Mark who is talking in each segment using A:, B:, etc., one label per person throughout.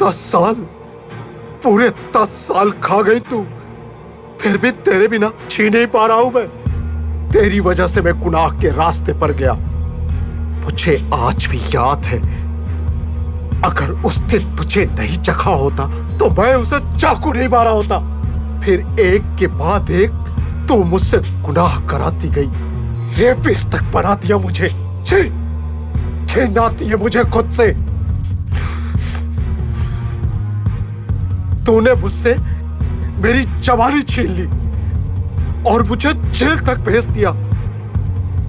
A: 10 साल, पूरे 10 साल खा गई तू, फिर भी तेरे बिना जी नहीं पा रहा हूं मैं। तेरी वजह से मैं गुनाह के रास्ते पर गया। मुझे आज भी याद है, अगर उस दिन तुझे नहीं चखा होता तो मैं उसे चाकू नहीं मारा होता। फिर एक के बाद एक तू मुझसे गुनाह कराती गई, रेपिस्ट तक बना दिया मुझे। छीन आती है मुझे खुद से। तूने मुझसे मेरी जवानी छीन ली और मुझे जेल तक भेज दिया।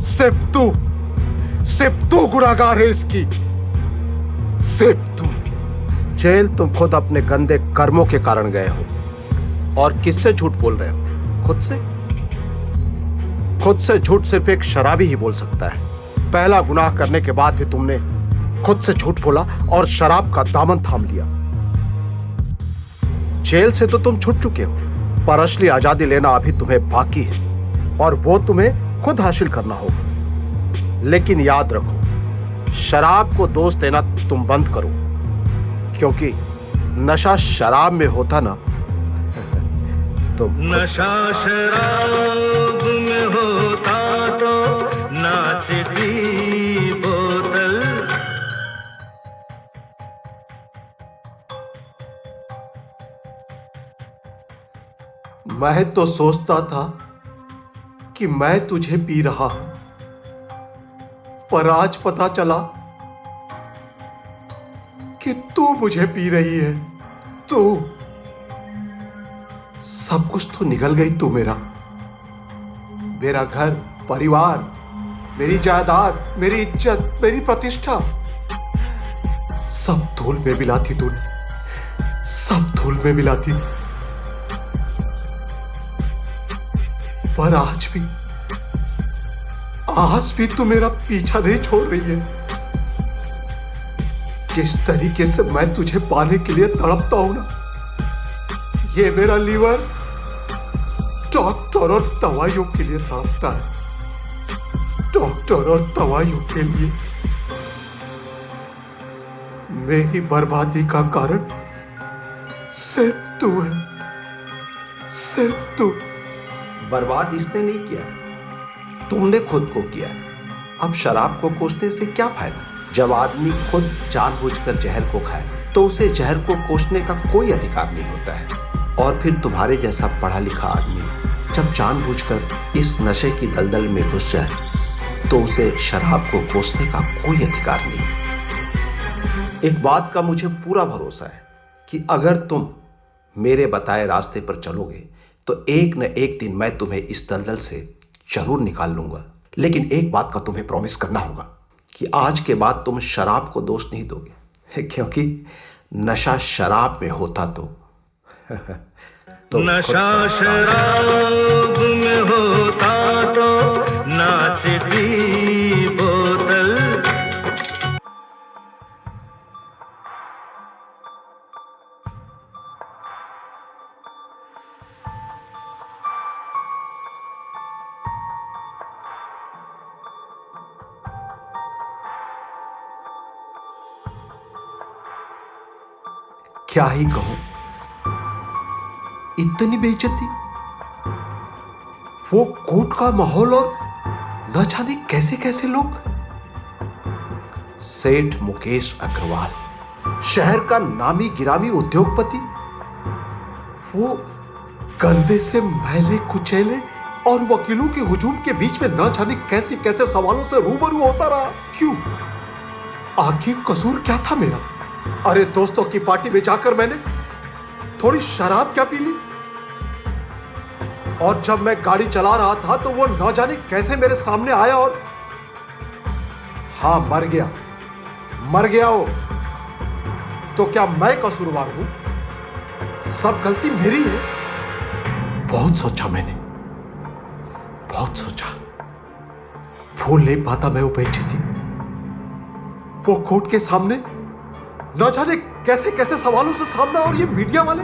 A: सिर्फ तू गुनाहगार है इसकी, सिर्फ तू। जेल तुम खुद अपने गंदे कर्मों के कारण गए हो। और किससे झूठ बोल रहे हो? खुद से झूठ सिर्फ एक शराबी ही बोल सकता है। पहला गुनाह करने के बाद भी तुमने खुद से झूठ बोला और शराब का दामन थाम लिया। जेल से तो तुम छूट चुके हो, पर असली आजादी लेना अभी तुम्हें बाकी है और वो तुम्हें खुद हासिल करना होगा। लेकिन याद रखो, शराब को दोष देना तुम बंद करो, क्योंकि नशा शराब में होता ना तो
B: नशा शराब में होता तो नाचती बोतल।
A: मैं तो सोचता था कि मैं तुझे पी रहा हूं, पर आज पता चला कि तू मुझे पी रही है। तू सब कुछ तो निगल गई तू। मेरा घर, परिवार, मेरी जायदाद, मेरी इज्जत, मेरी प्रतिष्ठा, सब धूल में मिला थी तूने, सब धूल में मिला थी। पर आज भी तू मेरा पीछा नहीं छोड़ रही है। जिस तरीके से मैं तुझे पाने के लिए तड़पता हूं ना, ये मेरा लीवर डॉक्टर और दवाइयों के लिए तड़पता है। डॉक्टर और दवाइयों के लिए। मेरी बर्बादी का कारण सिर्फ तू है, सिर्फ तू। बर्बाद इसने नहीं किया है, तुमने खुद को किया है। अब शराब को कोसने से क्या फायदा? जब आदमी खुद जानबूझकर जहर को खाए तो उसे जहर को कोसने का कोई अधिकार नहीं होता है। और फिर तुम्हारे जैसा पढ़ा लिखा आदमी जब जानबूझकर इस नशे की दलदल में घुस जाए तो उसे शराब को कोसने का कोई अधिकार नहीं। एक बात का मुझे पूरा भरोसा है कि अगर तुम मेरे बताए रास्ते पर चलोगे तो एक न एक दिन मैं तुम्हें इस दलदल से जरूर निकाल लूंगा। लेकिन एक बात का तुम्हें प्रॉमिस करना होगा कि आज के बाद तुम शराब को दोष नहीं दोगे, क्योंकि नशा शराब में होता तो
B: नशा शराब में होता तो नाचती बोतल।
A: क्या ही कहूं, इतनी बेइज्जती, वो कोर्ट का माहौल और न जाने कैसे कैसे लोग। सेठ मुकेश अग्रवाल, शहर का नामी गिरामी उद्योगपति, वो गंदे से मैले कुचैले और वकीलों के हुजूम के बीच में न जाने कैसे कैसे सवालों से रूबरू होता रहा। क्यों? आखिर कसूर क्या था मेरा? अरे दोस्तों की पार्टी में जाकर मैंने थोड़ी शराब क्या पी ली, और जब मैं गाड़ी चला रहा था तो वो न जाने कैसे मेरे सामने आया और हाँ, मर गया वो। तो क्या मैं कसूरवार हूं? सब गलती मेरी है। बहुत सोचा मैंने, बहुत सोचा, भूल नहीं पाता मैं वो बेइज्जती, वो कोर्ट के सामने न जाने कैसे कैसे सवालों से सामना, और ये मीडिया वाले।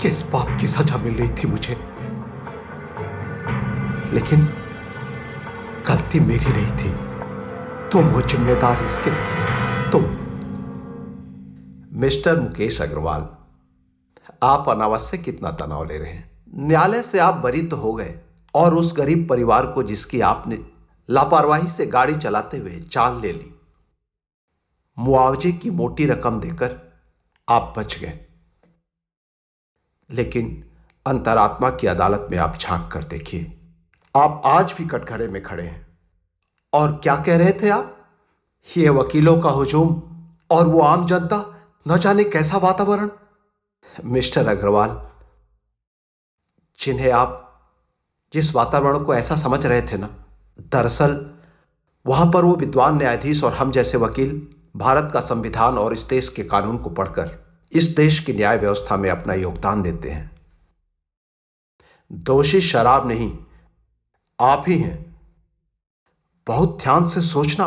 A: किस पाप की सजा मिल रही थी मुझे? लेकिन गलती मेरी नहीं थी, तुम हो जिम्मेदार इसके, तुम। मिस्टर मुकेश अग्रवाल, आप अनावश्यक कितना तनाव ले रहे हैं। न्यायालय से आप बरी तो हो गए और उस गरीब परिवार को जिसकी आपने लापरवाही से गाड़ी चलाते हुए जान ले ली, मुआवजे की मोटी रकम देकर आप बच गए। लेकिन अंतरात्मा की अदालत में आप झांक कर देखिए, आप आज भी कटघरे में खड़े हैं। और क्या कह रहे थे आप? ये वकीलों का हुजूम और वो आम जनता, न जाने कैसा वातावरण। मिस्टर अग्रवाल, जिन्हें आप जिस वातावरण को ऐसा समझ रहे थे ना, दरअसल वहां पर वो विद्वान न्यायाधीश और हम जैसे वकील भारत का संविधान और इस देश के कानून को पढ़कर इस देश की न्याय व्यवस्था में अपना योगदान देते हैं। दोषी शराब नहीं, आप ही हैं। बहुत ध्यान से सोचना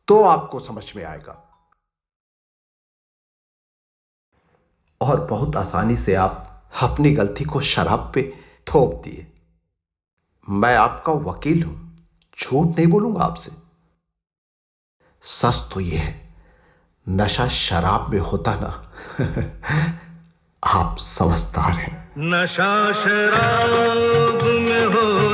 A: तो आपको समझ में आएगा। और बहुत आसानी से आप अपनी गलती को शराब पे थोप दिए। मैं आपका वकील हूं, झूठ नहीं बोलूंगा आपसे। सच तो यह है, नशा शराब में होता ना आप समझदार हैं।
B: नशा शराब में हो